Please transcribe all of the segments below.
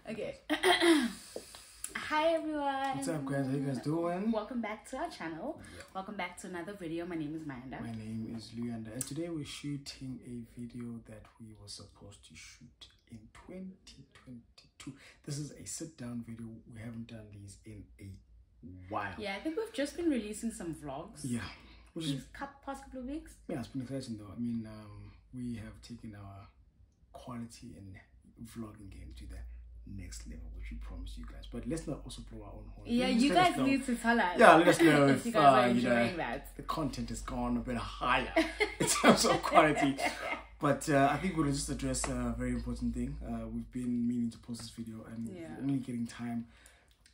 Okay. Hi everyone. What's up, guys? How you guys doing? Welcome back to our channel. Welcome back to another video. My name is Manda. My name is Luyanda, and today we're shooting a video that we were supposed to shoot in 2022. This is a sit-down video. We haven't done these in a while. Yeah, I think we've just been releasing some vlogs. Yeah. Which is past couple of weeks. Yeah, it's been exciting though. I mean, we have taken our quality and vlogging game to the next level, which we promised you guys. But let's not also blow our own horn. Yeah, you guys need to tell us. Yeah, let us know if you guys are enjoying that. The content has gone a bit higher in terms of quality. But I think we'll just address a very important thing. We've been meaning to post this video, and we're only getting time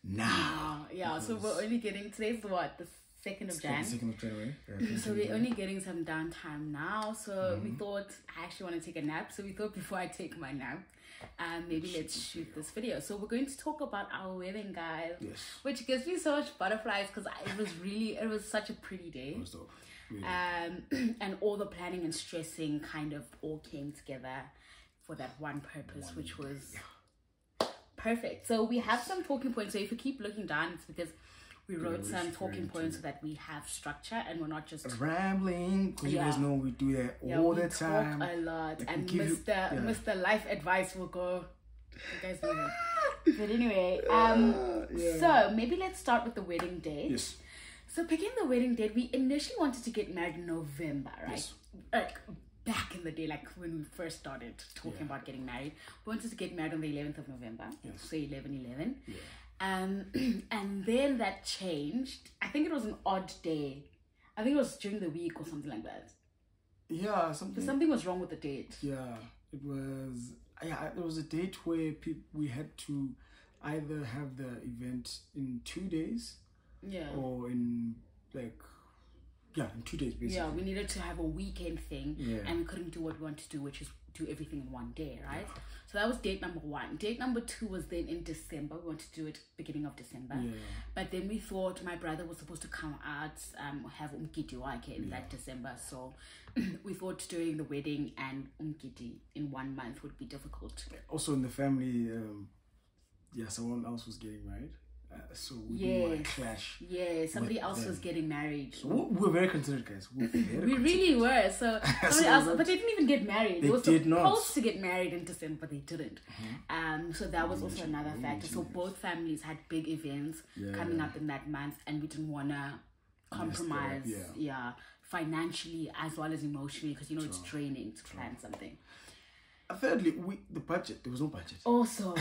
now. Yeah, so we're only getting, today's what, the 2nd of January. 2nd of January. So we're only getting some downtime now. So we thought, I actually want to take a nap. So we thought before I take my nap, maybe let's shoot this video. So we're going to talk about our wedding, guys. Yes. Which gives me so much butterflies because it was such a pretty day. It was dope. Really. And all the planning and stressing kind of all came together for that one purpose, which was perfect. So we have some talking points. So if you keep looking down, it's because we wrote some talking points so that we have structure and we're not just rambling. Because you guys know we do that all the time. Talk a lot, like, and Mr. Life Advice will go. You guys know him. But anyway, so maybe let's start with the wedding date. Yes. So picking the wedding date, we initially wanted to get married in November, right? Yes. Like back in the day, like when we first started talking about getting married, we wanted to get married on the 11th of November. Yes. So 11/11. Yeah. And then that changed. I think it was an odd day. I think it was during the week or something like that. Yeah, something was wrong with the date. Yeah, it was. Yeah, it was a date where we had to either have the event in 2 days. Yeah. Or in in 2 days basically. Yeah, we needed to have a weekend thing, and we couldn't do what we wanted to do, which is do everything in one day, right? Yeah. So that was date number 1. Date number 2 was then in December. We wanted to do it beginning of December. Yeah. But then we thought my brother was supposed to come out, have umkiti wake in that December. So we thought doing the wedding and umkiti in 1 month would be difficult. Also in the family, someone else was getting married. So we didn't want to clash. Yeah, somebody else was getting married. So we were very considerate, guys. We really were. So somebody else, but they didn't even get married. They were supposed to get married in December, but they didn't. So that was also another factor. So both families had big events coming up in that month, and we didn't want to compromise. Financially as well as emotionally, because it's draining to plan something. Thirdly, the budget. There was no budget. Also,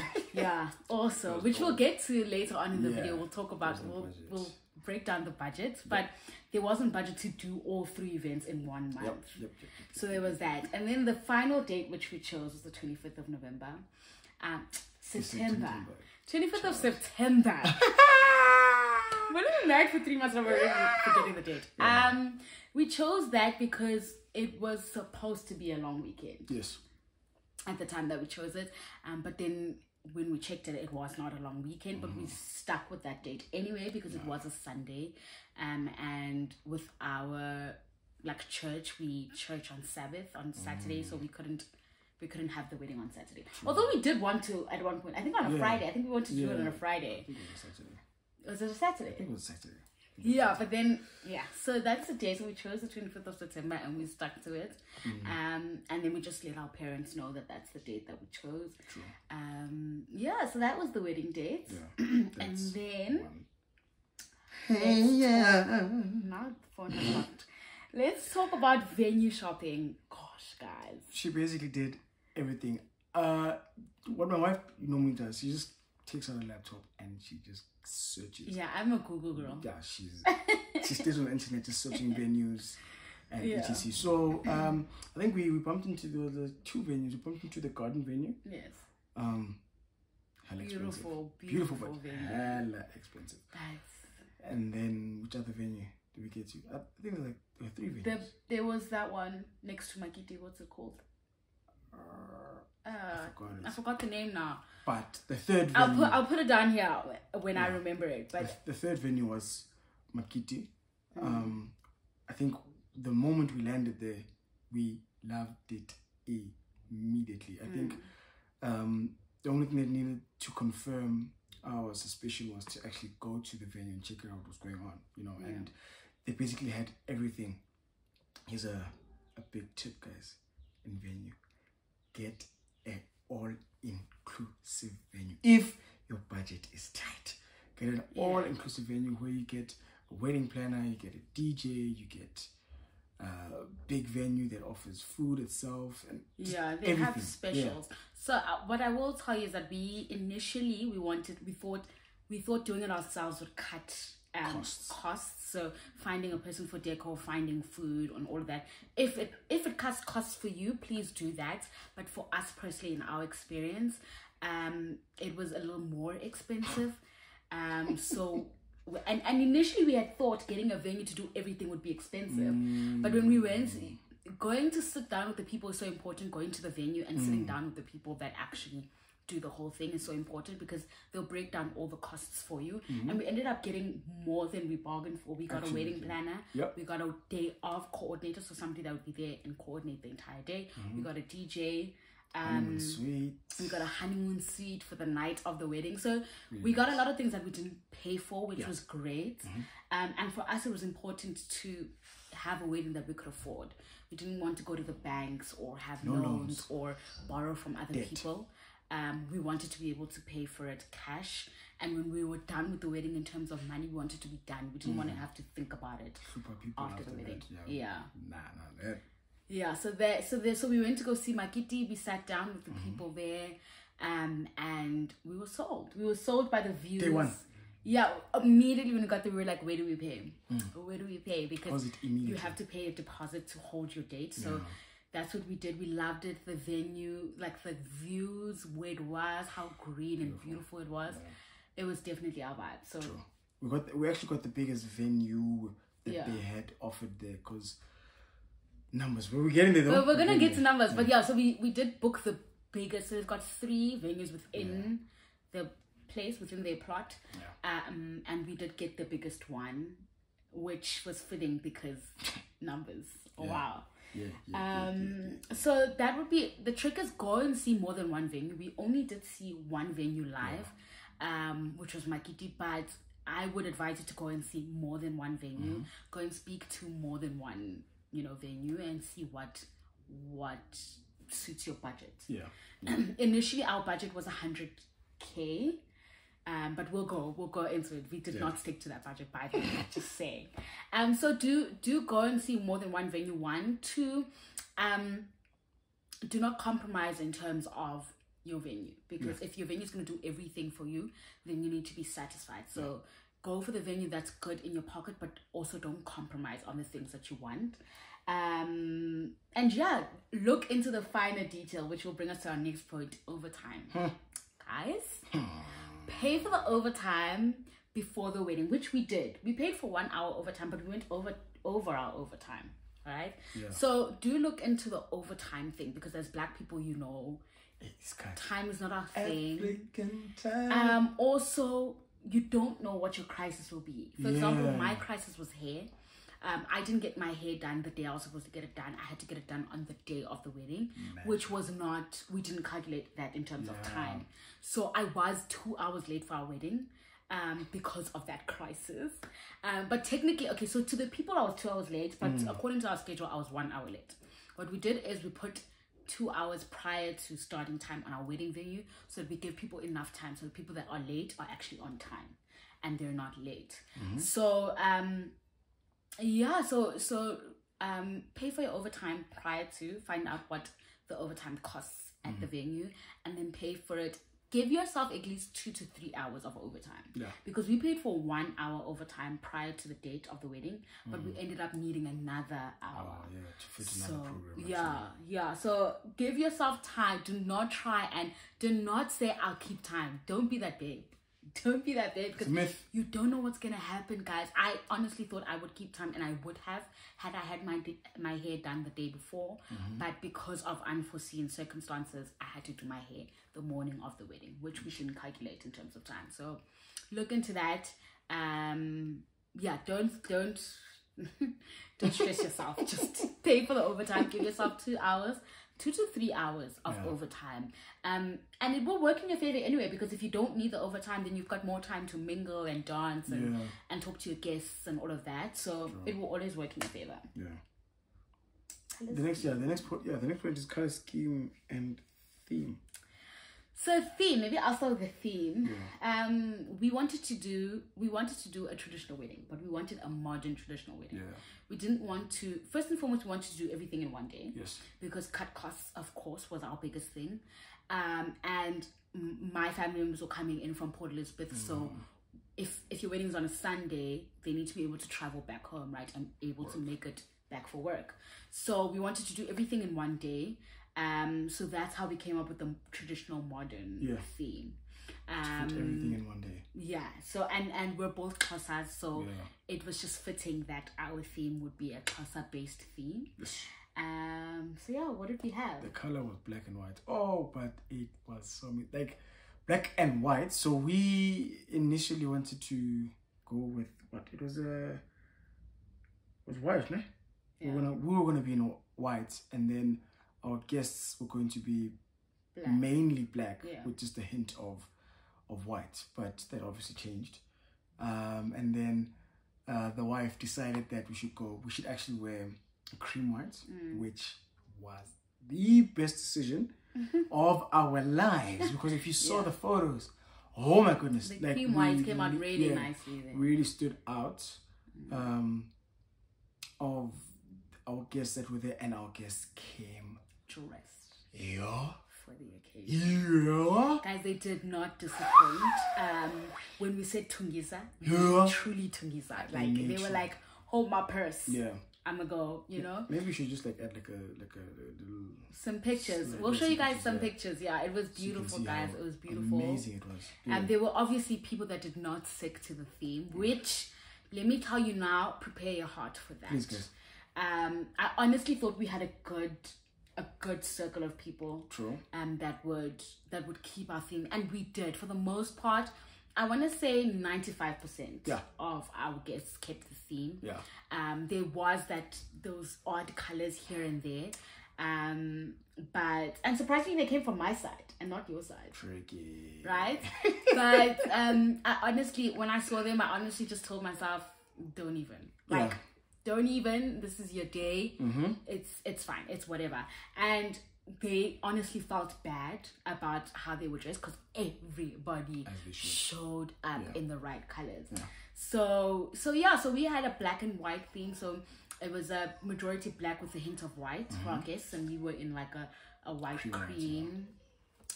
which we'll get to later on in the video. We'll talk about. We'll break down the budget, but there wasn't budget to do all 3 events in 1 month. Yep. So there was that, and then the final date which we chose was the 25th of November, September. 25th of September. We've been married for 3 months and we're already forgetting the date. Yeah. We chose that because it was supposed to be a long weekend. Yes. At the time that we chose it, but then when we checked it, it was not a long weekend, but we stuck with that date anyway because it was a Sunday, and with our church, we church on Sabbath on Saturday, so we couldn't have the wedding on Saturday. Although we did want to at one point, I think on a Friday. I think we wanted to do it on a Friday. I think it was Saturday. Was it a Saturday? I think it was Saturday. Yeah, but then so that's the day. So we chose the 25th of September and we stuck to it. And then we just let our parents know that that's the date that we chose. True. So that was the wedding date. Yeah, and then now the phone has stopped. Let's talk about venue shopping. Gosh, guys, she basically did everything. What my wife normally does, she just takes out a laptop and she just searches. Yeah, I'm a Google girl. Yeah, she stays on the internet just searching venues and etc. So I think we bumped into the 2 venues. We bumped into the garden venue. Yes. Hella beautiful venue. Hella expensive. And then which other venue did we get to? I think there were 3 venues. There was that one next to Makiti. What's it called? I forgot the name now. But the third venue, I'll put it down here when I remember it. But the third venue was Makiti. I think the moment we landed there, we loved it immediately. I think the only thing that needed to confirm our suspicion was to actually go to the venue and check out what was going on, you know, and they basically had everything. Here's a big tip, guys, in venue. Get an all-inclusive venue. If your budget is tight, get an all-inclusive venue where you get a wedding planner, you get a DJ, you get a big venue that offers food itself, and they everything. have specials. So what I will tell you is that we thought doing it ourselves would cut costs. So finding a person for decor, finding food, and all of that. If it cuts costs for you, please do that. But for us personally, in our experience, it was a little more expensive. So. And initially we had thought getting a venue to do everything would be expensive, but when we went, going to sit down with the people is so important. Going to the venue and sitting down with the people that actually do the whole thing is so important, because they'll break down all the costs for you. And we ended up getting more than we bargained for. We got a wedding planner, we got a day of coordinator, so somebody that would be there and coordinate the entire day. We got a DJ. We got a honeymoon suite for the night of the wedding. So we got a lot of things that we didn't pay for, which was great. And for us, it was important to have a wedding that we could afford. We didn't want to go to the banks or have loans or borrow from other people. We wanted to be able to pay for it cash. And when we were done with the wedding, in terms of money, we wanted to be done. We didn't want to have to think about it after the wedding. So we went to go see Makiti. We sat down with the people there, and we were sold. We were sold by the views. Day one. Yeah, immediately when we got there, we were like, where do we pay? Where do we pay? Because you have to pay a deposit to hold your date. So that's what we did. We loved it. The venue, like the views, where it was, how green and beautiful it was. It was definitely our vibe. So we actually got the biggest venue that they had offered there, because numbers. We're getting there though. We're gonna get to numbers, but so we did book the biggest. So we've got 3 venues within the place, within their plot, and we did get the biggest one, which was fitting because numbers. Wow. So that would be the trick, is go and see more than one venue. We only did see one venue live, which was Makiti, but I would advise you to go and see more than one venue. Go and speak to more than one venue, and see what suits your budget. Initially our budget was 100K, but we'll go into it. We did not stick to that budget, by the way, just saying. So do go and see more than one venue. 1, 2, do not compromise in terms of your venue, because if your venue is going to do everything for you, then you need to be satisfied. So go for the venue that's good in your pocket, but also don't compromise on the things that you want. And look into the finer detail, which will bring us to our next point: overtime. Guys, pay for the overtime before the wedding, which we did. We paid for 1 hour overtime, but we went over our overtime. All right. So do look into the overtime thing, because as Black people, time is not our thing. African time. Also, you don't know what your crisis will be. For example, my crisis was hair. I didn't get my hair done the day I was supposed to get it done. I had to get it done on the day of the wedding, which was not, we didn't calculate that in terms of time. So I was 2 hours late for our wedding because of that crisis. But technically, so to the people, I was 2 hours late, but according to our schedule, I was 1 hour late. What we did is we put 2 hours prior to starting time on our wedding venue, so that we give people enough time, so the people that are late are actually on time and they're not late. So pay for your overtime prior to, find out what the overtime costs at the venue, and then pay for it. Give yourself at least 2 to 3 hours of overtime, because we paid for 1 hour overtime prior to the date of the wedding, but we ended up needing another hour. To fit another program. So give yourself time. Do not try and do not say I'll keep time. Don't be that babe. Don't be that babe, because you don't know what's gonna happen, guys. I honestly thought I would keep time, and I would have had I had my hair done the day before, but because of unforeseen circumstances, I had to do my hair the morning of the wedding, which we shouldn't calculate in terms of time. So look into that. Don't Don't stress yourself. Just pay for the overtime. Give yourself 2 hours, 2 to 3 hours of overtime. And it will work in your favor anyway, because if you don't need the overtime, then you've got more time to mingle and dance and talk to your guests and all of that. So it will always work in your favor. Yeah. The next point is color scheme and theme. So theme, maybe I'll start with the theme. Yeah. We wanted to do a traditional wedding, but we wanted a modern traditional wedding. Yeah. We didn't want to, first and foremost, we wanted to do everything in one day. Yes. Because cut costs, of course, was our biggest thing. And my family members were coming in from Port Elizabeth, so if your wedding's on a Sunday, they need to be able to travel back home, right, and able to make it back for work. So we wanted to do everything in one day. So that's how we came up with the traditional modern theme. To put everything in one day. Yeah. So and we're both Xhosas, so it was just fitting that our theme would be a Xhosa based theme. Yes. So yeah, what did we have? The color was black and white. Oh, but it was so like black and white. So we initially wanted to go with what it was. It was white, ne? Yeah. We were gonna be in white, and then our guests were going to be mainly black with just a hint of white, but that obviously changed. And then the wife decided that we should actually wear a cream white, which was the best decision of our lives, because if you saw the photos, oh my goodness, the like cream white came out really nicely there. Really stood out of our guests that were there, and our guests came dressed for the occasion. Guys, they did not disappoint. When we said Tungisa, truly Tungisa, like they were like, hold my purse, I'm gonna go, you know. Maybe we should just like add like a little some pictures. We'll show you guys some pictures. Yeah, it was beautiful, guys. It was beautiful. Amazing it was. And there were obviously people that did not stick to the theme, which, let me tell you now, prepare your heart for that. Please, guys. I honestly thought we had a good circle of people. True. That would keep our theme, and we did for the most part. I want to say 95% of our guests kept the theme. Yeah. There was those odd colors here and there, and surprisingly they came from my side and not your side. Tricky. Right? But I honestly, when I saw them, I honestly just told myself, don't even. Don't even. This is your day. It's fine. It's whatever. And they honestly felt bad about how they were dressed, because everybody showed up in the right colors. Yeah. So we had a black and white theme. So it was a majority black with a hint of white for our guests, and we were in like a white cream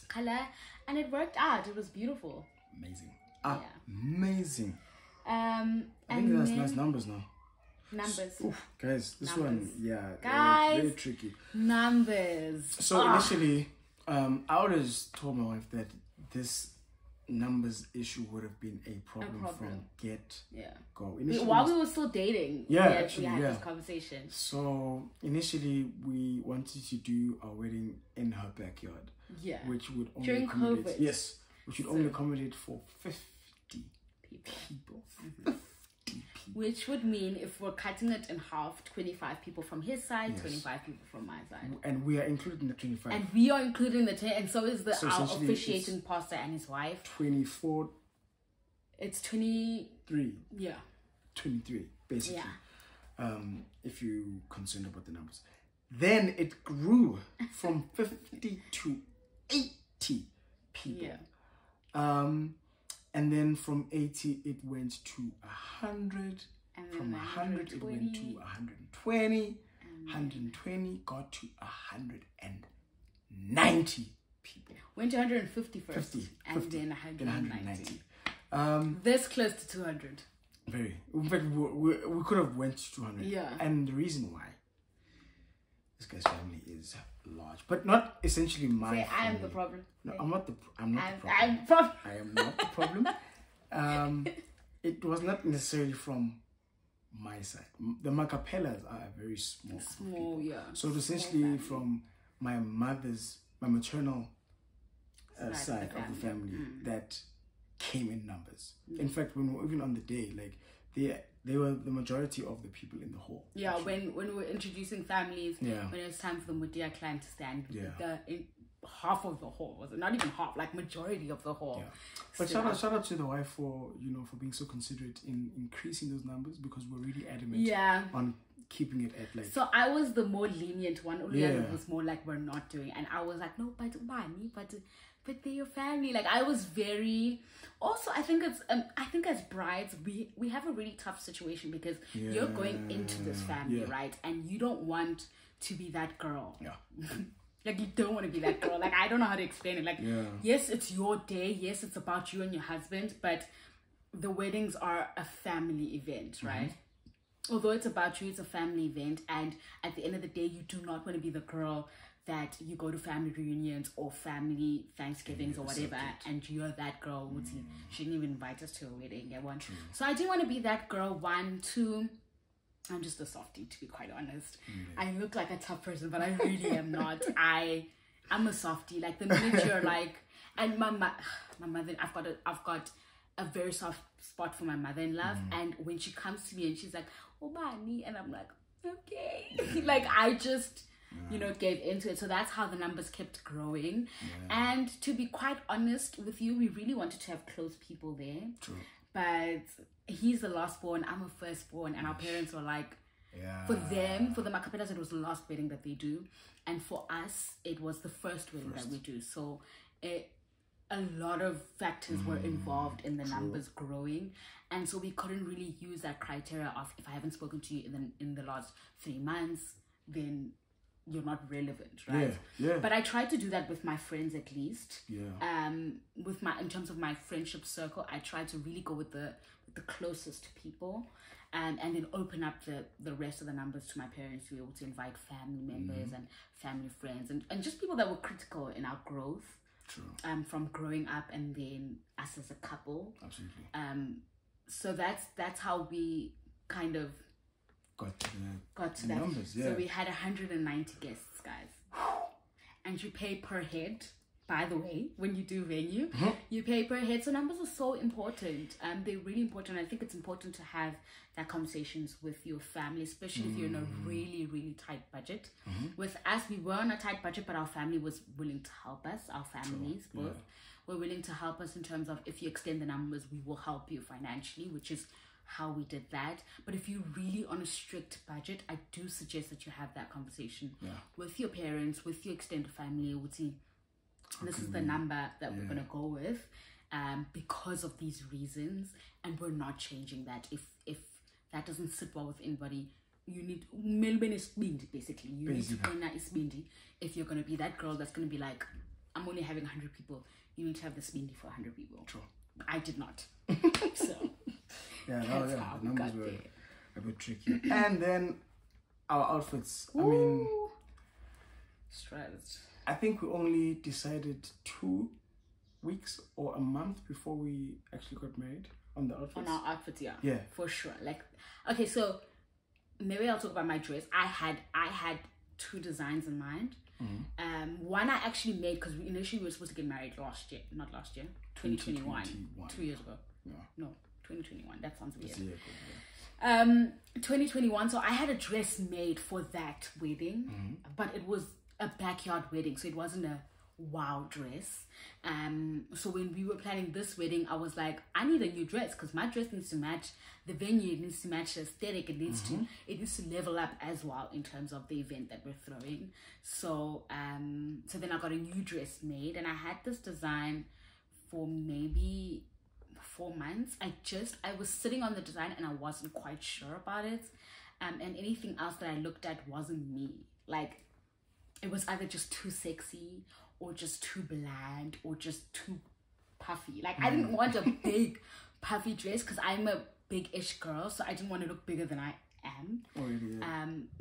color, and it worked out. It was beautiful. Amazing. Amazing. I think that's nice numbers now. Numbers. Oof, guys, this one, guys, very tricky. Numbers. So initially, I always told my wife that this numbers issue would have been a problem from get-go. While we were still dating, we had this conversation. So initially, we wanted to do our wedding in her backyard. Yeah. Which would only during accommodate, COVID. Yes, which would only accommodate for 50 people. Which would mean, if we're cutting it in half, 25 people from his side, 25 people from my side. And we are including the 25. And we are including the 10, and so is our officiating pastor and his wife. 24. It's 23. Yeah. 23, basically. Yeah. If you're concerned about the numbers. Then it grew from 50 to 80 people. Yeah. And then from 80, it went to 100. From 100, it went to 120. 120 got to 190 people. Went to 150 first. And then 190. This close to 200. Very. In fact, we could have went to 200. Yeah. And the reason why, this guy's family is large, but not essentially my family. I am the problem. No, I'm not the problem. I am not the problem. It was not necessarily from my side. The Macapellas are a very small people. So it was essentially from my maternal side of the family that came in numbers. In fact, when we were even on the day, like they were the majority of the people in the hall. Yeah, actually. when we were introducing families, when it was time for the Mudia clan to stand, half of the hall was not even half, like majority of the hall. Yeah. But shout out to the wife for for being so considerate in increasing those numbers, because we're really adamant on keeping it at like. So I was the more lenient one. Uliana was more like, we're not doing, and I was like, no, but they're your family. Like I was very. Also, I think as brides we have a really tough situation, because you're going into this family, right, and you don't want to be that girl. Yeah. Like you don't want to be that girl. Like I don't know how to explain it. Like yes, it's your day. Yes, it's about you and your husband, but the weddings are a family event, right? Although it's about you, it's a family event, and at the end of the day, you do not want to be the girl that you go to family reunions or family Thanksgivings or whatever, and you're that girl who she didn't even invite us to a wedding. Yeah, one. So I didn't want to be that girl. 1, 2. I'm just a softie, to be quite honest. I look like a tough person, but I really am not. I'm a softie. Like the minute you're like, and my mother, I've got a very soft spot for my mother-in-law, and when she comes to me and she's like, "Oh, Bani," and I'm like, okay, like I just gave into it. So that's how the numbers kept growing. And to be quite honest with you, we really wanted to have close people there. True. But he's the last born, I'm a firstborn, and our parents were like, for them, for the Macapelas, it was the last wedding that they do, and for us, it was the first wedding that we do. So a lot of factors were involved in the numbers growing, and so we couldn't really use that criteria of, if I haven't spoken to you in the last 3 months, then you're not relevant, right? Yeah. But I tried to do that with my friends, at least. Yeah. In terms of my friendship circle, I tried to really go with the closest people, and then open up the rest of the numbers to my parents to be able to invite family members and family friends and just people that were critical in our growth. True. From growing up, and then us as a couple. Absolutely. So that's how we kind of got to that numbers. So we had 190 guests, guys, and you pay per head. By the way, when you do venue, you pay per head. So numbers are so important. They're really important. I think it's important to have that conversations with your family, especially if you're in a really, really tight budget. With us, we were on a tight budget, but our family was willing to help us. Our families both were willing to help us in terms of, if you extend the numbers, we will help you financially, which is how we did that. But if you're really on a strict budget, I do suggest that you have that conversation with your parents, with your extended family. This is the number that we're going to go with because of these reasons, and we're not changing that. If that doesn't sit well with anybody, you need Melbourne is bindi, basically. You need to is bindi. If you're going to be that girl that's going to be like, I'm only having 100 people, you need to have this bindi for 100 people. True. I did not. So the numbers were a bit tricky. And then our outfits. I mean, stressed. I think we only decided 2 weeks or a month before we actually got married on the outfits. On our outfits, yeah, for sure. Like, okay, so maybe I'll talk about my dress. I had 2 designs in mind. One I actually made because initially we were supposed to get married 2021, 2 years ago. No, 2021. That sounds weird. 2021. So I had a dress made for that wedding, but it was a backyard wedding, so it wasn't a wow dress. So when we were planning this wedding, I was like, I need a new dress because my dress needs to match the venue, it needs to match the aesthetic, it needs to level up as well in terms of the event that we're throwing. So so then I got a new dress made, and I had this design for maybe 4 months. I was sitting on the design and I wasn't quite sure about it, and anything else that I looked at wasn't me. Like, it was either just too sexy or just too bland or just too puffy. Like, I didn't want a big puffy dress because I'm a big-ish girl, so I didn't want to look bigger than I am.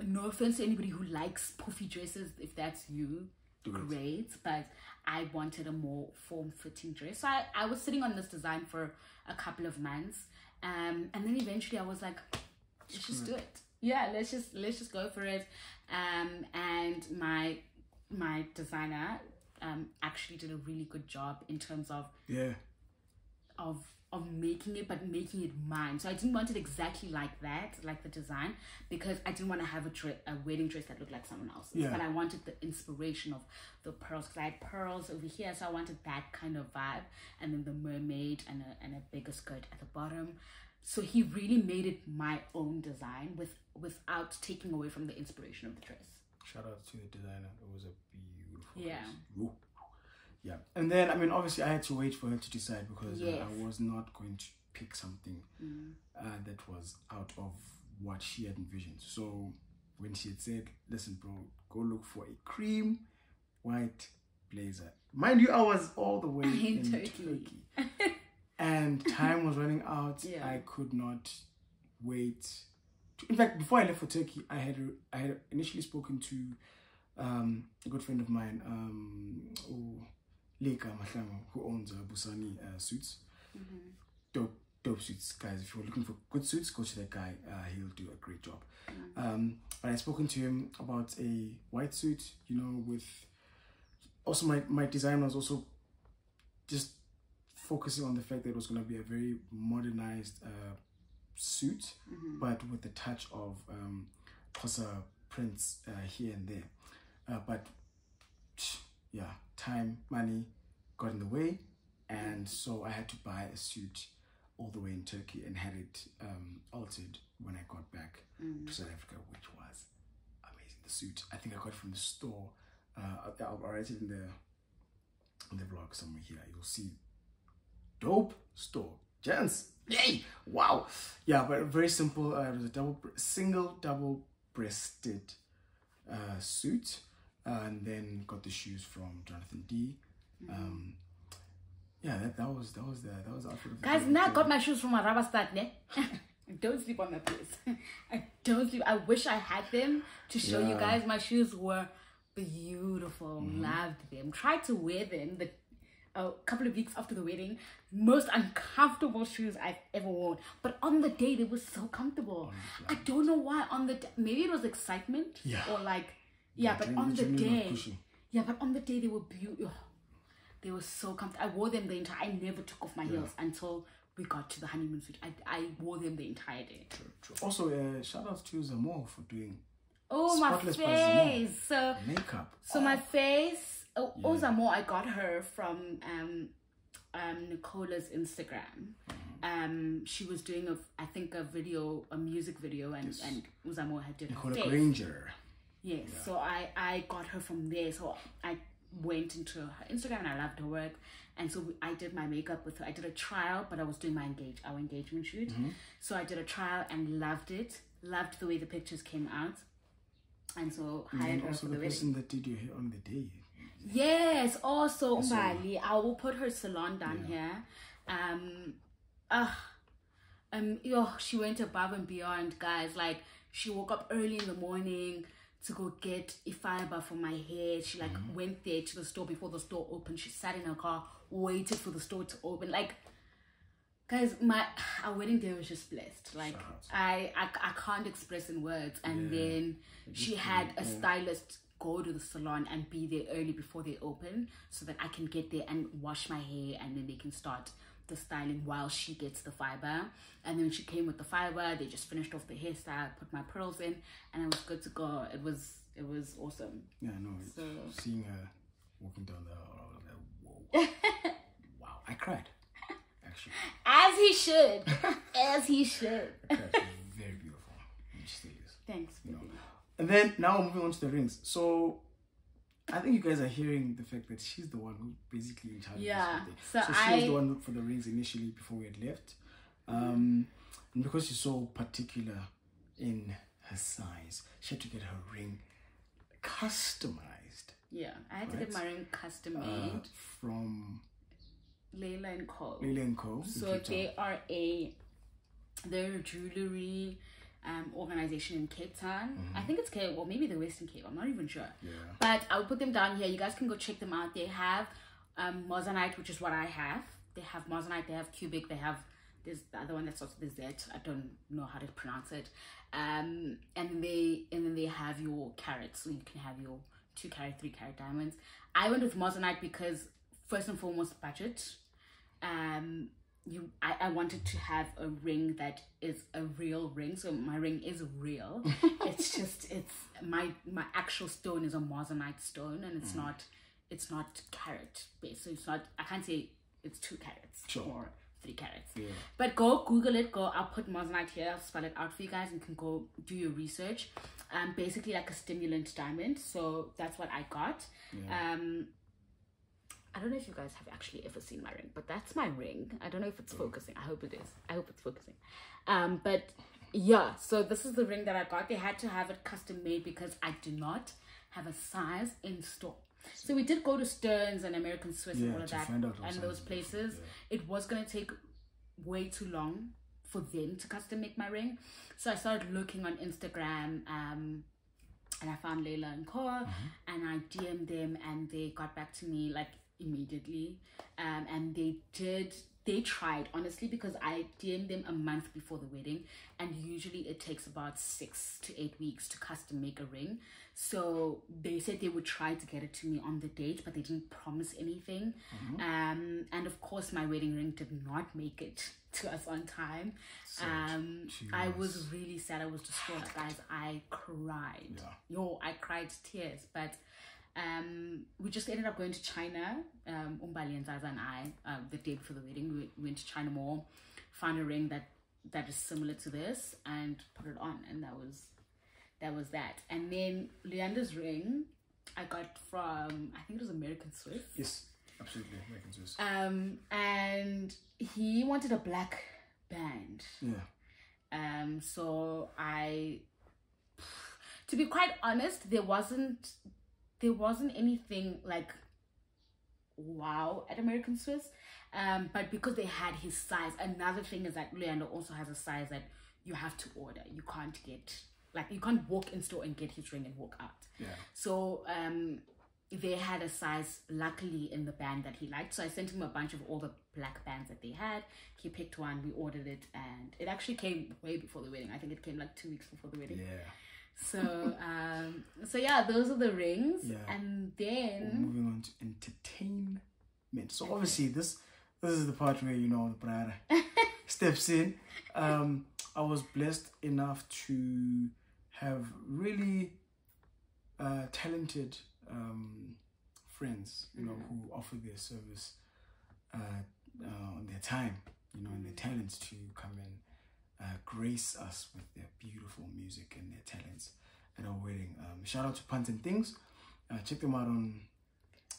No offense to anybody who likes puffy dresses. If that's you, great. But I wanted a more form-fitting dress. So I was sitting on this design for a couple of months. And then eventually I was like, let's just do it. Yeah, let's just go for it. And my designer actually did a really good job in terms of making it, but making it mine. So I didn't want it exactly like that, like the design, because I didn't want to have a wedding dress that looked like someone else's. Yeah. But I wanted the inspiration of the pearls, because I had pearls over here, so I wanted that kind of vibe, and then the mermaid and a bigger skirt at the bottom. So he really made it my own design without taking away from the inspiration of the dress. Shout out to the designer. It was a beautiful dress. Ooh. Yeah. And then, I mean, obviously I had to wait for her to decide, because I was not going to pick something that was out of what she had envisioned. So when she had said, listen, bro, go look for a cream white blazer. Mind you, I was all the way in Turkey. And time was running out. Yeah. I could not wait. In fact, before I left for Turkey, I had initially spoken to a good friend of mine, Leka Mahlango, who owns Busani Suits. Dope suits, guys. If you're looking for good suits, go to that guy. He'll do a great job. But I spoken to him about a white suit, you know, with also my design was also just focusing on the fact that it was going to be a very modernized suit, but with a touch of Xhosa prints here and there. But yeah, time, money got in the way, and so I had to buy a suit all the way in Turkey and had it altered when I got back to South Africa, which was amazing. The suit, I think I got it from the store. I'll write it in the vlog somewhere here. You'll see. Dope store, gents. Yay! Wow. Yeah, but very simple. It was a single double-breasted suit, and then got the shoes from Jonathan D. Yeah, that was the outfit. Guys, now I got my shoes from Arabastat, ne? Don't sleep on that place. I don't sleep. I wish I had them to show you guys. My shoes were beautiful. Loved them. Tried to wear them a couple of weeks after the wedding. Most uncomfortable shoes I've ever worn, but on the day they were so comfortable. I don't know why. On the maybe it was excitement, or like but on the day they were beautiful. They were so comfortable. I wore them the entire. I never took off my heels until we got to the honeymoon suite. I wore them the entire day. True. Also, shout out to Zamor for doing. Oh, my face. So makeup. So my face. Zamor, I got her from Nicola's Instagram. She was doing a music video, and Zamor had did Nicola her face. Granger. Yes, so I got her from there. So I went into her Instagram and I loved her work, and so I did my makeup with her. I did a trial, but I was doing our engagement shoot. So I did a trial and loved it. Loved the way the pictures came out, and so hired her for the person that did your hair on the day. Yes, also Umbali. I will put her salon down here. She went above and beyond, guys. Like, she woke up early in the morning to go get a fiber for my hair. She went there to the store before the store opened. She sat in her car, waited for the store to open. Like, guys, our wedding day was just blessed. Like, I can't express in words. And then she had a stylist go to the salon and be there early before they open, so that I can get there and wash my hair, and then they can start the styling while she gets the fiber. And then when she came with the fiber, they just finished off the hairstyle, put my pearls in, and I was good to go. It was awesome. Yeah, no, so seeing her walking down the aisle, I was like, whoa. Wow, I cried, actually. As he should. As he should. I cried. Very beautiful. And she still is. Thanks, baby. And then now moving on to the rings. So I think you guys are hearing the fact that she's the one who basically in charge of this. So she was the one who looked for the rings initially before we had left. And because she's so particular in her size, she had to get her ring customized. Yeah, I had to get my ring custom made from Layla & Co. Layla & Co. So they're a jewelry organization in Cape Town. I think it's Cape, or maybe the Western Cape, I'm not even sure. But I'll put them down here. You guys can go check them out. They have Moissanite, which is what I have. They have Moissanite, they have Cubic, they have there's the other one that's also the Z. I don't know how to pronounce it. And then they have your carats, so you can have your 2 carat, 3 carat diamonds. I went with Moissanite because first and foremost budget. I wanted to have a ring that is a real ring. So my ring is real. It's my actual stone is a moissanite stone, and it's not carat based. So it's not, I can't say it's 2 carats or 3 carats. Yeah. But go Google it. I'll put moissanite here. I'll spell it out for you guys, and you can go do your research. Basically like a stimulant diamond. So that's what I got. Yeah. I don't know if you guys have actually ever seen my ring, but that's my ring. I don't know if it's focusing. I hope it is. I hope it's focusing. But yeah, so this is the ring that I got. They had to have it custom made because I do not have a size in store. So we did go to Stearns and American Swiss and all of that, and those places. Yeah. It was going to take way too long for them to custom make my ring. So I started looking on Instagram, and I found Layla and Cora, and I DM'd them, and they got back to me like immediately. And they tried, honestly, because I DM'd them a month before the wedding, and usually it takes about 6 to 8 weeks to custom make a ring. So they said they would try to get it to me on the date, but they didn't promise anything. And of course my wedding ring did not make it to us on time. I was really sad. I was distraught, guys. I cried. I cried tears. But we just ended up going to China. Umbali and Zaza and I, the day before the wedding, we went to China Mall, found a ring that is similar to this, and put it on, and that was that. And then Leander's ring I got from, I think it was American Swiss. Yes, absolutely, American Swiss. And he wanted a black band. Yeah. So to be quite honest, there wasn't anything like wow at American Swiss, but because they had his size. Another thing is that Leander also has a size that you have to order. You can't get, like, you can't walk in store and get his ring and walk out. Yeah. So they had a size, luckily, in the band that he liked. So I sent him a bunch of all the black bands that they had. He picked one, we ordered it, and it actually came way before the wedding. I think it came like 2 weeks before the wedding. Yeah. So yeah, those are the rings. Yeah. And then moving on to entertainment. So obviously this is the part where, you know, the bride steps in. I was blessed enough to have really talented friends, you know, who offer their service on their time, you know, and their talents to come and grace us with their beautiful music and their talents at our wedding. Shout out to Puns and Things. Check them out on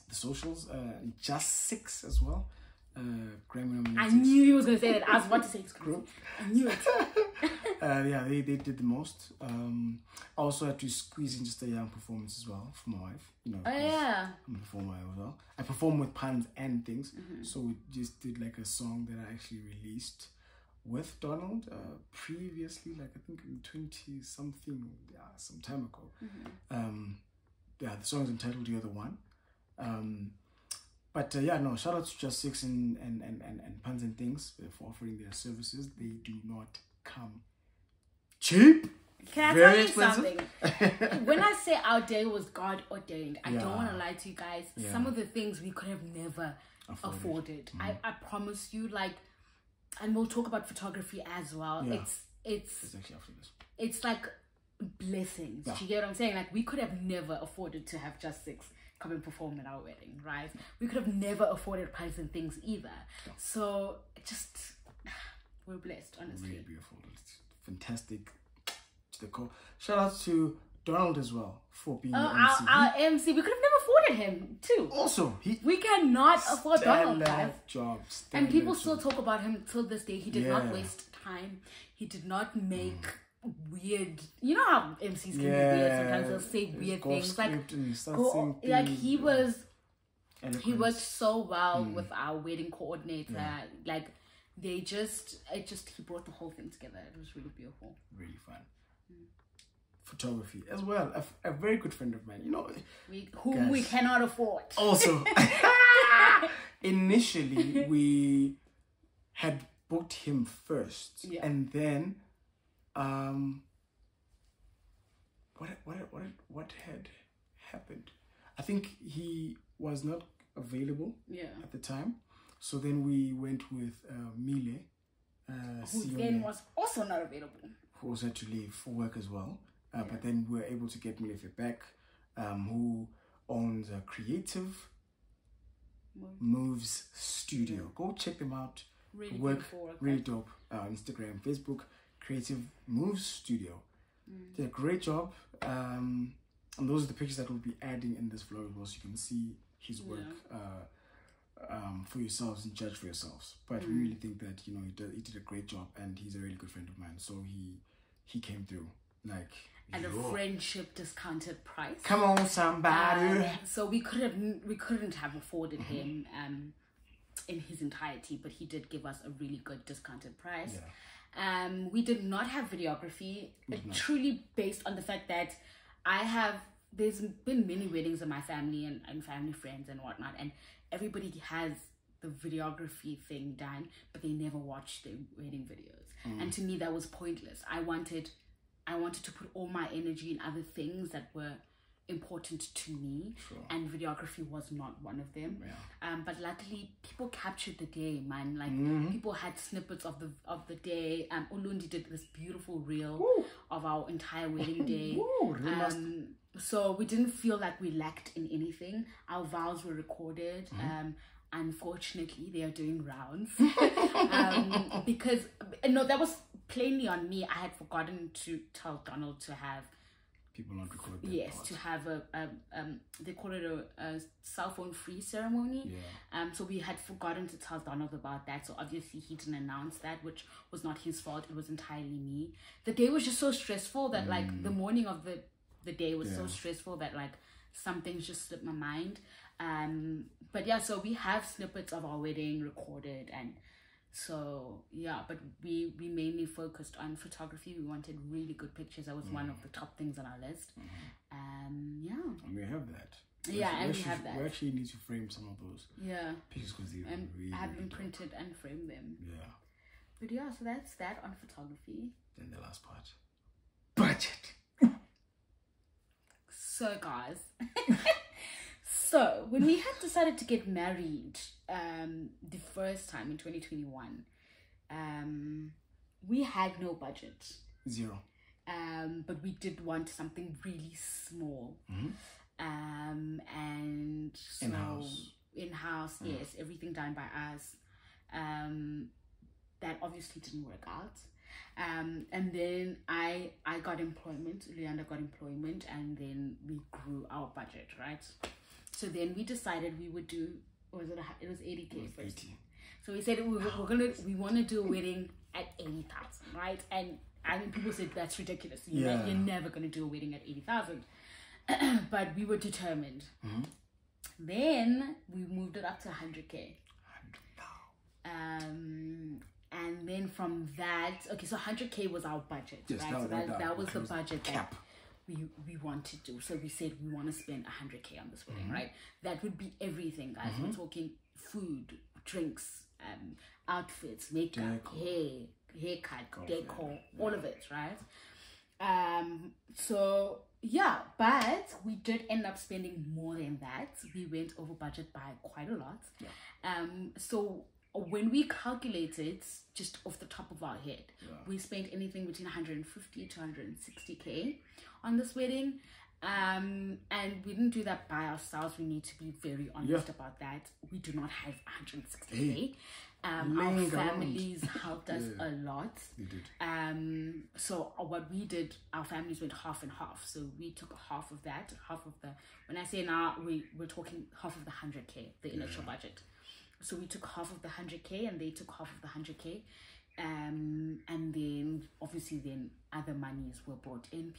the socials. Just 6 as well. I knew he was going to say that. I was about to say it's group. I knew it. Yeah, they did the most. I also had to squeeze in just a young performance as well for my wife. You know, I'm a performer as well. I perform with Puns and Things. So we just did like a song that I actually released with Donald previously, like I think in 20-something, some time ago. The song is entitled "You're the One." But shout out to Just 6 and Puns and Things for offering their services. They do not come cheap. Can I tell you something? When I say our day was God ordained, I don't want to lie to you guys. Some of the things we could have never afforded. I promise you, like, and we'll talk about photography as well. It's actually after this. It's like blessings. Do you get what I'm saying? Like, we could have never afforded to have Just 6 come and perform at our wedding, right? We could have never afforded Puns and Things either. So just we're blessed, honestly. Really beautiful. It's fantastic. To the core. Shout out to Donald as well for being our MC. We could have never afforded him too. Also, we cannot afford Donald, guys. And people still talk about him till this day. He did not waste time. He did not make weird, you know how MCs can be weird sometimes. They'll say weird things like he worked so well with our wedding coordinator. Like he brought the whole thing together. It was really beautiful, really fun. Photography as well, a very good friend of mine, you know, whom we cannot afford also. Initially we had booked him first, and then what had happened? I think he was not available at the time, So then we went with Mile, who then was also not available. Who also had to leave for work as well. But then we were able to get Mile back, who owns a Creative Moves Studio. Go check them out. Really really dope. Instagram, Facebook, Creative Moves Studio. Did a great job. And those are the pictures that we'll be adding in this vlog as well, so you can see his work for yourselves and judge for yourselves. But we really think that, you know, he did a great job, and he's a really good friend of mine. So he came through like at a friendship discounted price. Come on, somebody. So we couldn't have afforded him in his entirety, but he did give us a really good discounted price. We did not have videography, truly based on the fact that there's been many weddings in my family and family friends and whatnot, and everybody has the videography thing done, but they never watch their wedding videos. And to me, that was pointless. I wanted to put all my energy in other things that were important to me, and videography was not one of them. But luckily, people captured the day, man. Like people had snippets of the day. Ulundi did this beautiful reel of our entire wedding day. So we didn't feel like we lacked in anything. Our vows were recorded. Unfortunately, they are doing rounds because no, that was plainly on me. I had forgotten to tell Donald to have people not record that. Yes, part. To have a they call it a cell phone free ceremony. So we had forgotten to tell Donald about that. So obviously he didn't announce that, which was not his fault. It was entirely me. The day was just so stressful that like the morning of the day was so stressful that like some things just slipped my mind. But yeah, so we have snippets of our wedding recorded, and so yeah, but we mainly focused on photography. We wanted really good pictures. That was one of the top things on our list. And we have that. We have that. We actually need to frame some of those pictures because they really have them printed and frame them. But yeah, so that's that on photography. Then the last part, budget. So guys, so when we had decided to get married the first time in 2021, we had no budget. Zero. But we did want something really small. And so in-house, yes, everything done by us. That obviously didn't work out. And then I got employment, Leander got employment, and then we grew our budget, right? So then we decided we would do, it was 80K first. 80. So we said we want to do a wedding at 80,000, right? And I mean, people said that's ridiculous. You're never going to do a wedding at 80,000. But we were determined. Then we moved it up to 100K. And then from that, okay, so 100K was our budget, right? So that was the budget cap that we wanted to do. So we said we want to spend 100K on this wedding, right? That would be everything, guys. We're talking food, drinks, outfits, makeup, haircut, decor, all of it, right? So yeah, but we did end up spending more than that. We went over budget by quite a lot. So when we calculated just off the top of our head, we spent anything between 150 to 160K on this wedding. And we didn't do that by ourselves. We need to be very honest about that. We do not have 160K. Our families helped us a lot. They did. So what we did, our families went half and half. So we took half of that, when I say now, we're talking half of the 100K, the initial budget. So we took half of the 100K and they took half of the 100K. And then obviously then other monies were brought in.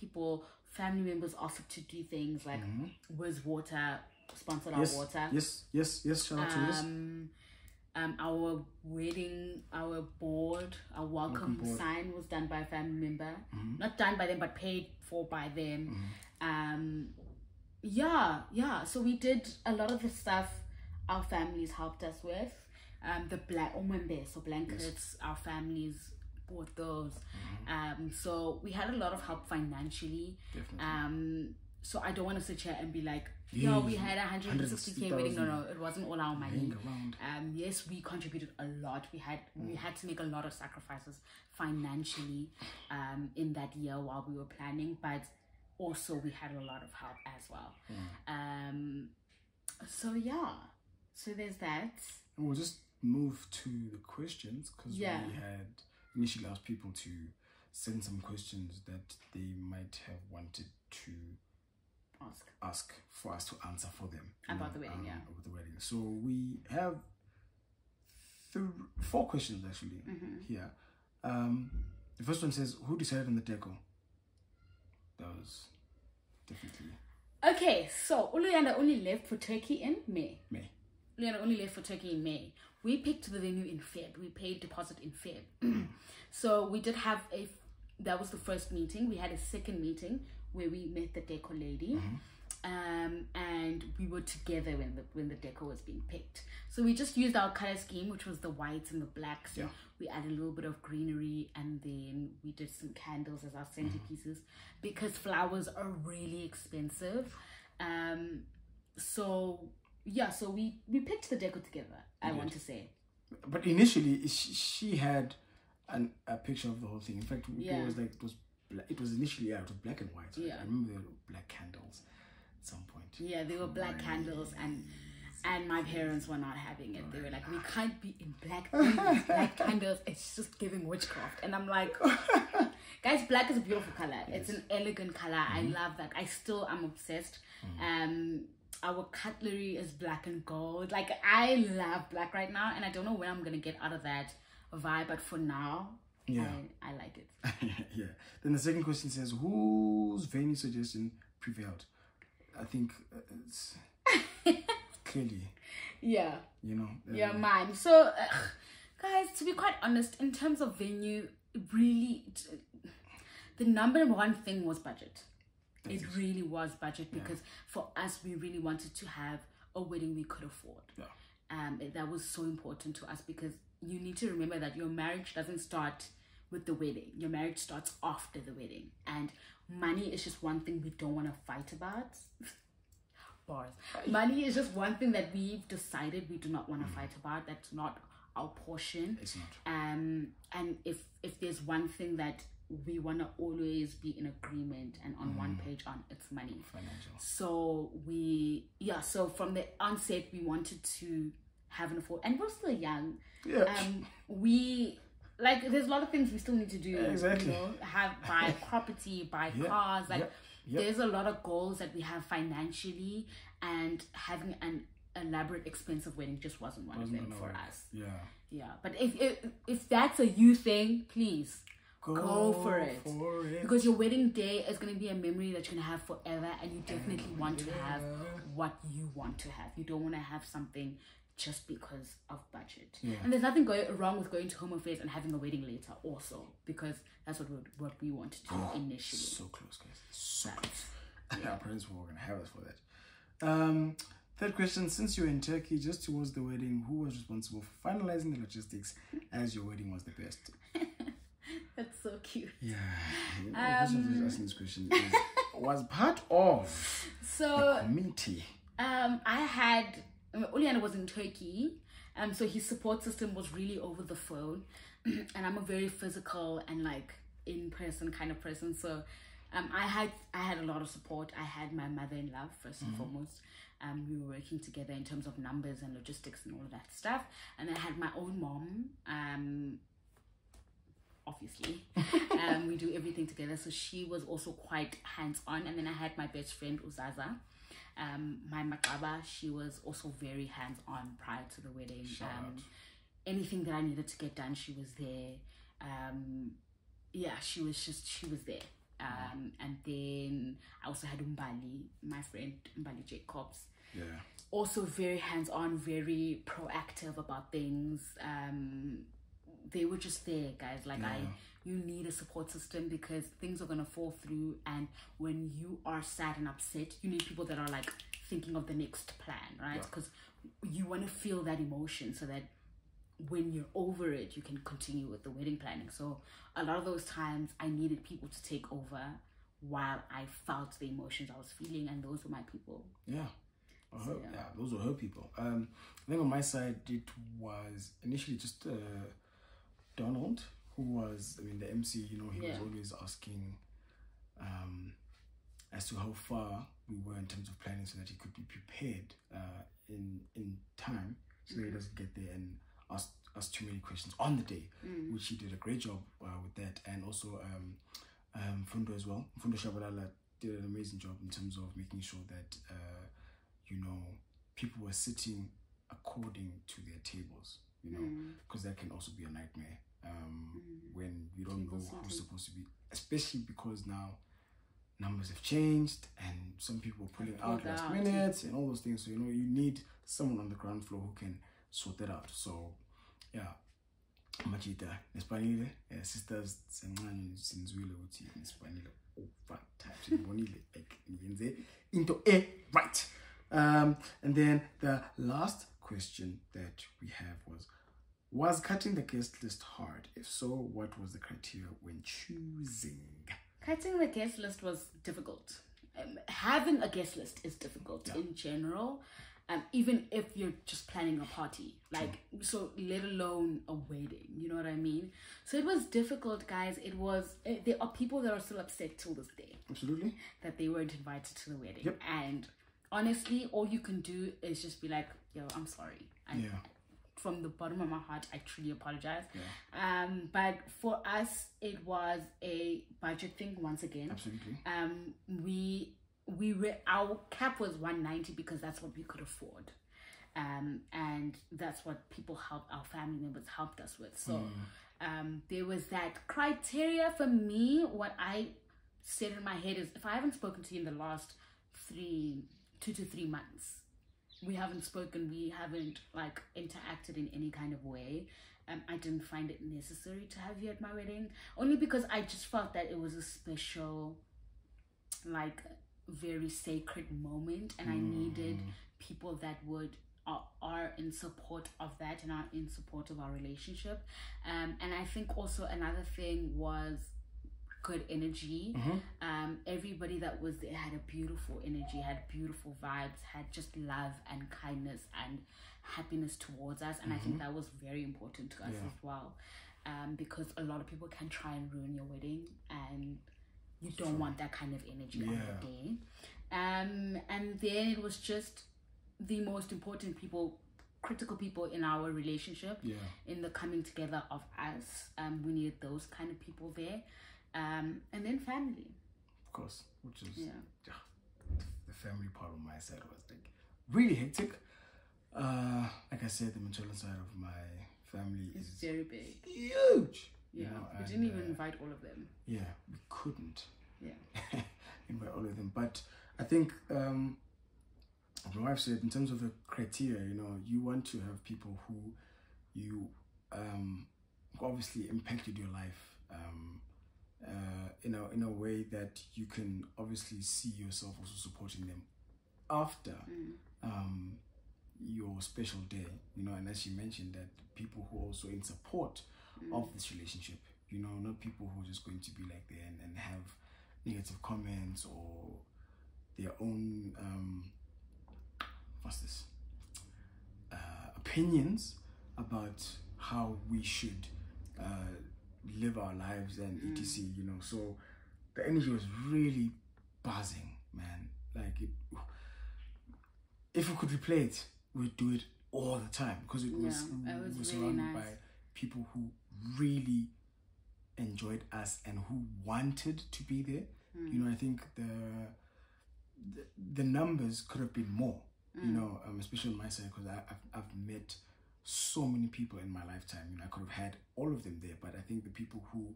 Family members offered to do things like Wiz Water sponsored our water. Yes, shout out to this. Our wedding, our board, our welcome sign was done by a family member. Not done by them, but paid for by them. So we did a lot of the stuff our families helped us with. The blankets, our families bought those. So we had a lot of help financially. Definitely. So I don't want to sit here and be like, Yeah, we had 160K wedding. No, it wasn't all our money. Yes, we contributed a lot. We had to make a lot of sacrifices financially in that year while we were planning, but also we had a lot of help as well. So there's that. And we'll just move to the questions, because we had initially asked people to send some questions that they might have wanted to ask for us to answer for them about the wedding. About the wedding. So we have 4 questions actually here. The first one says, who decided on the deco? That was definitely okay. So Uluyanda only left for Turkey in May. Uluyanda only left for Turkey in May. We picked the venue in Feb. We paid deposit in Feb. So we did have that was the first meeting. We had a second meeting where we met the deco lady, and we were together when the deco was being picked. So we just used our color scheme, which was the whites and the blacks. So we added a little bit of greenery, and then we did some candles as our centerpieces because flowers are really expensive. So we picked the deco together. I want to say, but initially she had a picture of the whole thing. In fact, it was like it was initially it was black and white. I remember there were black candles at some point. Yeah, there were black candles, and my parents were not having it. They were like, we can't be in black things, black candles. It's just giving witchcraft. And I'm like, guys, black is a beautiful color. It's an elegant color. I love that. I still am obsessed. Our cutlery is black and gold. Like, I love black right now, and I don't know when I'm gonna get out of that vibe, but for now, I like it. Then the second question says, whose venue suggestion prevailed? I think it's clearly mine. So guys, to be quite honest, in terms of venue, really the number one thing was budget. It really was budget, because for us, we really wanted to have a wedding we could afford. That was so important to us, because you need to remember that your marriage doesn't start with the wedding. Your marriage starts after the wedding, and money is just one thing we don't want to fight about. Bars. Money is just one thing that we've decided we do not want to fight about. That's not our portion. It's not. And if there's one thing that we want to always be in agreement and on one page on, it's money. Financial. So so from the onset, we wanted to have an afford, and we're still young. We there's a lot of things we still need to do. Exactly. You know, buy property, buy cars. There's a lot of goals that we have financially, and having an elaborate, expensive wedding just wasn't one of them for us. But if that's a you thing, please go for it. Because your wedding day is going to be a memory that you're going to have forever, and you definitely want to have what you want to have. You don't want to have something just because of budget. And there's nothing wrong with going to Home Affairs and having a wedding later also, because that's what we wanted to do initially. So close, guys. So close. Our parents were going to have us for that. Third question, since you were in Turkey just towards the wedding, who was responsible for finalizing the logistics, as your wedding was the best? That's so cute. The person who's asking this question was part of the committee. Uluyanda was in Turkey, so his support system was really over the phone, and I'm a very physical and in-person kind of person, so I had a lot of support. I had my mother-in-law first and foremost. We were working together in terms of numbers and logistics and all of that stuff, and I had my own mom. Obviously, we do everything together, so she was also quite hands-on. And then I had my best friend Uzaza, my makaba. She was also very hands-on prior to the wedding. Anything that I needed to get done, she was there. She was there. And then I also had Umbali, my friend Umbali Jacobs. Also very hands-on, very proactive about things. They were just there, guys. You need a support system, because things are gonna fall through, and when you are sad and upset, you need people that are thinking of the next plan, right? Because you want to feel that emotion, so that when you're over it, you can continue with the wedding planning. So a lot of those times I needed people to take over while I felt the emotions I was feeling, and those were my people. those were her people. I think on my side, it was initially just Donald, who was, the MC, he was always asking as to how far we were in terms of planning so that he could be prepared in time so that he doesn't get there and ask us too many questions on the day, which he did a great job with that. And also Fundo as well. Fundo Shabalala did an amazing job in terms of making sure that, people were sitting according to their tables, because that can also be a nightmare when you don't know who's supposed to be, especially because now numbers have changed and some people are pulling out last minute and all those things. So, you need someone on the ground floor who can sort that out. So, yeah. Machita, Nespanile, sisters, Sinzwile, Nespanile, into a right. And then the last question that we have was cutting the guest list hard? If so, what was the criteria when choosing? Cutting the guest list was difficult. Having a guest list is difficult in general. Even if you're just planning a party, so let alone a wedding, you know what I mean? So it was difficult, guys. There are people that are still upset till this day. Absolutely. That they weren't invited to the wedding. Yep. And honestly, all you can do is just be like, yo, I'm sorry. From the bottom of my heart, I truly apologize. Yeah. But for us, it was a budget thing once again. Absolutely. Our cap was 190 because that's what we could afford, and that's what our family members helped us with. So there was that criteria for me. What I said in my head is, if I haven't spoken to you in the last 2 to 3 months, we haven't spoken, we haven't interacted in any kind of way, I didn't find it necessary to have you at my wedding, only because I just felt that it was a special, very sacred moment, and I needed people that are in support of that and are in support of our relationship. And I think also another thing was good energy. Everybody that was there had a beautiful energy, had beautiful vibes, had just love and kindness and happiness towards us, and I think that was very important to us as well, because a lot of people can try and ruin your wedding, and you don't want that kind of energy on the day. And then it was just the most important people, critical people in our relationship, in the coming together of us. We needed those kind of people there. And then family. Of course, which is the family part of my side was really hectic. Like I said, the maternal side of my family is very big. Huge. Yeah, we didn't even invite all of them. Yeah, we couldn't. Yeah. Invite all of them. But I think, as my wife said, in terms of the criteria, you want to have people who you obviously impacted your life in a way that you can obviously see yourself also supporting them after your special day, and as you mentioned, that people who are also in support of this relationship, not people who are just going to be there and have negative comments or their own opinions about how we should live our lives and etc. So the energy was really buzzing, man. If we could replay it, we'd do it all the time, because it was really surrounded nice by people who really enjoyed us and who wanted to be there. I think the numbers could have been more, especially on my side, because I've met so many people in my lifetime. I could have had all of them there, but I think the people who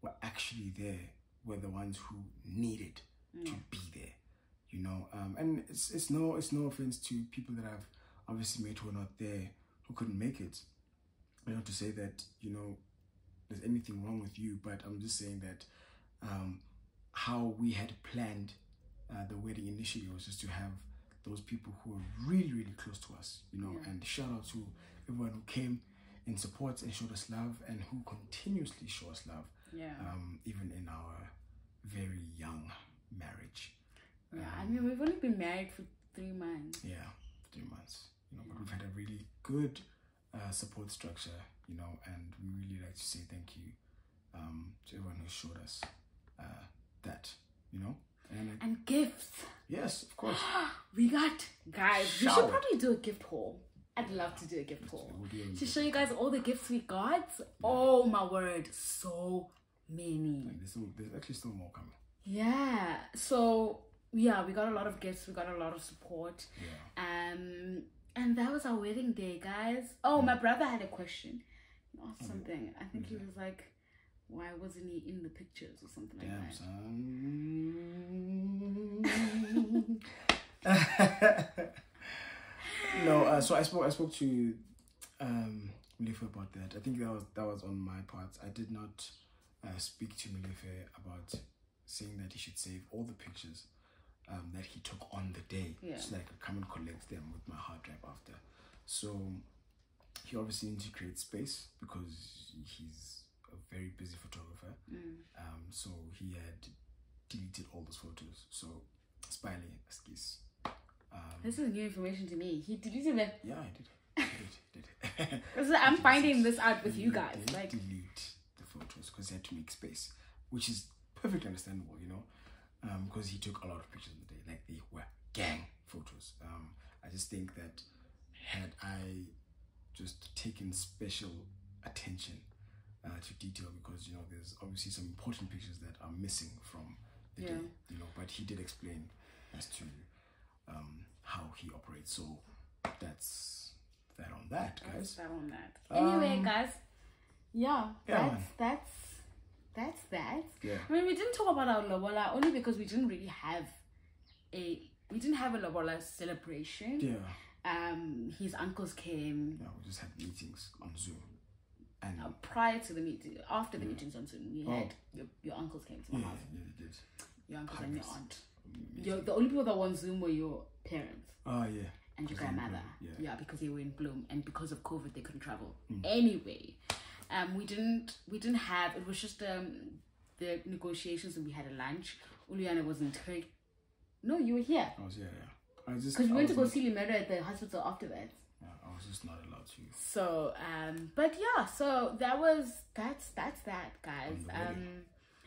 were actually there were the ones who needed to be there. And it's no offense to people that I've obviously met who are not there, who couldn't make it. To say that there's anything wrong with you, but I'm just saying that how we had planned the wedding initially was just to have those people who are really, really close to us, and shout out to everyone who came in support and showed us love, and who continuously show us love, even in our very young marriage. We've only been married for 3 months. Yeah, 3 months. You know, but we've had a really good support structure, you know, and we really like to say thank you to everyone who showed us that, you know. And gifts. Yes, of course. We got, guys, we should probably do a gift haul. I'd love to do a gift haul. To show you guys all the gifts we got. Yeah. Oh my word, so many. There's actually still more coming. Yeah. So yeah, we got a lot of gifts, we got a lot of support. Yeah. And that was our wedding day, guys. Oh, my brother had a question. He asked something. I think he was like, why wasn't he in the pictures or something like that? Son. No, so I spoke to Melefe about that. I think that was on my part. I did not speak to Melefe about saying that he should save all the pictures that he took on the day, so that I could come and collect them with my hard drive after. So he obviously needs to create space because he's a very busy photographer. So he had deleted all those photos. So Spiley, excuse. This is new information to me. He deleted them. Yeah, I did. I'm finding this out with you guys. Like, delete the photos because he had to make space, which is perfectly understandable, you know, because he took a lot of pictures of the day. Like, they were gang photos. I just think that had I just taken special attention to detail, because, you know, there's obviously some important pictures that are missing from the day, you know, but he did explain as to how he operates. So that's that on that, guys. That on that. Anyway, guys, that's that. Yeah. I mean, we didn't talk about our lobola only because we didn't really have a lobola celebration. Yeah. His uncles came. Yeah, we just had meetings on Zoom. And prior to the meeting, after the meetings on Zoom, we had your uncles came to my house. Yeah, they did. Your uncles and your aunt. The only people that were on Zoom were your parents. Oh, yeah. And your grandmother. Yeah, because they were in Bloom, and because of COVID they couldn't travel. Anyway, we didn't have, it was just the negotiations, and we had a lunch. Uliana was in Turkey. No, you were here. I was here, yeah. Because we went to go see Limero at the hospital after that. Yeah, I was just not allowed to. So, but yeah, so that's that, guys.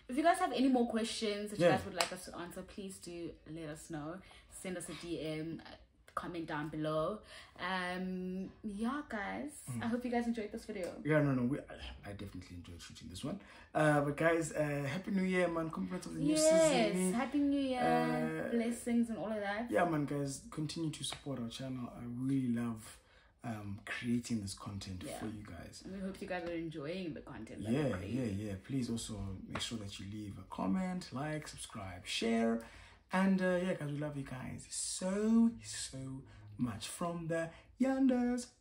If you guys have any more questions that you guys would like us to answer, please do let us know. Send us a DM, comment down below. Yeah, guys. I hope you guys enjoyed this video. Yeah, no, I definitely enjoyed shooting this one. But guys, Happy New Year, man. Compliments of the new season. Yes, Happy New Year. Blessings and all of that. Yeah, man, guys. Continue to support our channel. I really love creating this content for you guys. And we hope you guys are enjoying the content. Yeah. Please also make sure that you leave a comment, like, subscribe, share. And yeah, guys, we love you guys so much from the Yanders.